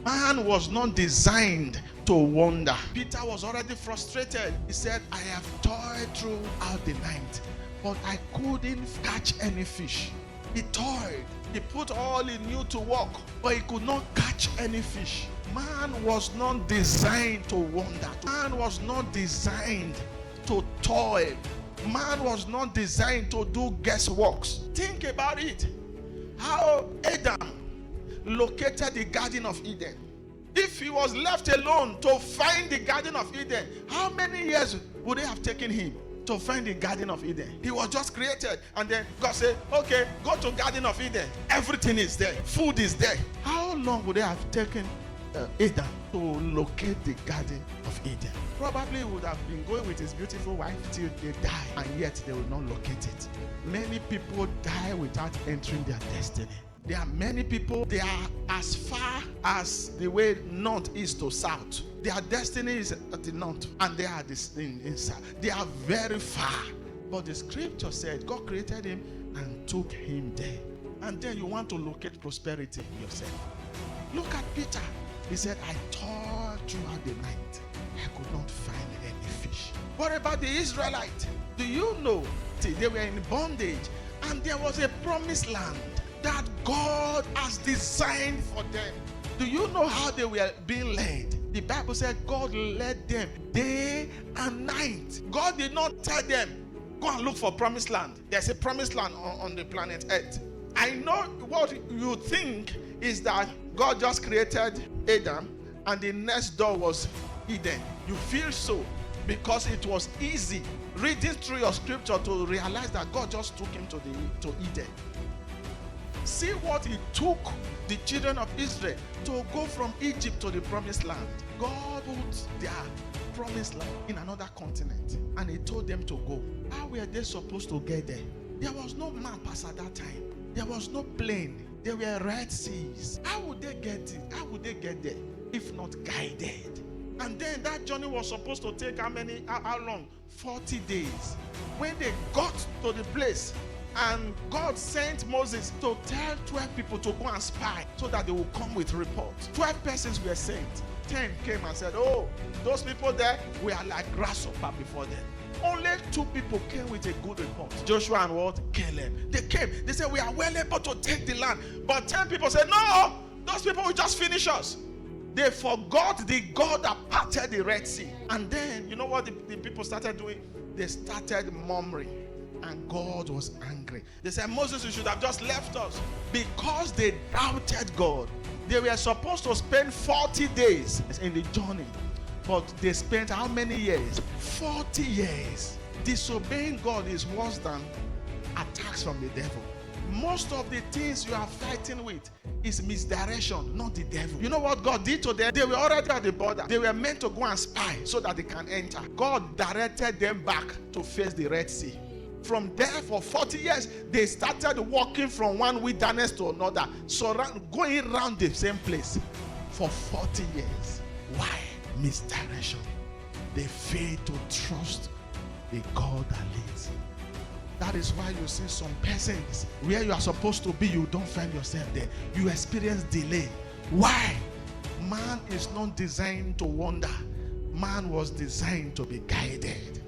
Man was not designed to wander. Peter was already frustrated. He said, I have toiled throughout the night, but I couldn't catch any fish. He toiled. He put all he knew to work, but he could not catch any fish. Man was not designed to wander. Man was not designed to toil. Man was not designed to do guessworks. Think about it. How Adam located the Garden of Eden. If he was left alone to find the Garden of Eden, how many years would it have taken him to find the Garden of Eden? He was just created, and then God said, okay, go to Garden of Eden. Everything is there. Food is there. How long would it have taken Adam to locate the Garden of Eden? Probably he would have been going with his beautiful wife till they die, and yet they will not locate it. Many people die without entering their destiny. There are many people, they are as far as the way north is to south. Their destiny is at the north, and they are in south. They are very far. But the scripture said God created him and took him there. And then you want to locate prosperity yourself. Look at Peter. He said, I toiled throughout the night. I could not find any fish. What about the Israelites? Do you know they were in bondage, and there was a promised land that God has designed for them? Do you know how they were being led? The Bible said God led them day and night. God did not tell them, go and look for promised land. There's a promised land on the planet Earth. I know what you think is that God just created Adam and the next door was Eden. You feel so because it was easy reading through your scripture to realize that God just took him to Eden. See what it took the children of Israel to go from Egypt to the promised land. God put their promised land in another continent, and he told them to go. How were they supposed to get there? There was no map as at that time. There was no plane. There were Red Seas. How would they get it? How would they get there if not guided? And then that journey was supposed to take how long? 40 days. When they got to the place, and God sent Moses to tell 12 people to go and spy so that they will come with reports. 12 persons were sent. 10 came and said, oh, those people there, we are like grasshopper before them. Only 2 people came with a good report. Joshua and what? Caleb. They came. They said, we are well able to take the land. But 10 people said, no, those people will just finish us. They forgot the God that parted the Red Sea. And then, you know what the people started doing? They started murmuring. And God was angry. They said, Moses, you should have just left us. Because they doubted God. They were supposed to spend 40 days in the journey. But they spent how many years? 40 years. Disobeying God is worse than attacks from the devil. Most of the things you are fighting with is misdirection, not the devil. You know what God did to them? They were already at the border. They were meant to go and spy so that they can enter. God directed them back to face the Red Sea. From there, for 40 years, they started walking from one wilderness to another, going around the same place for 40 years. Why? Misdirection. They fail to trust the God that leads. That is why you see some persons where you are supposed to be, you don't find yourself there. You experience delay. Why? Man is not designed to wander. Man was designed to be guided.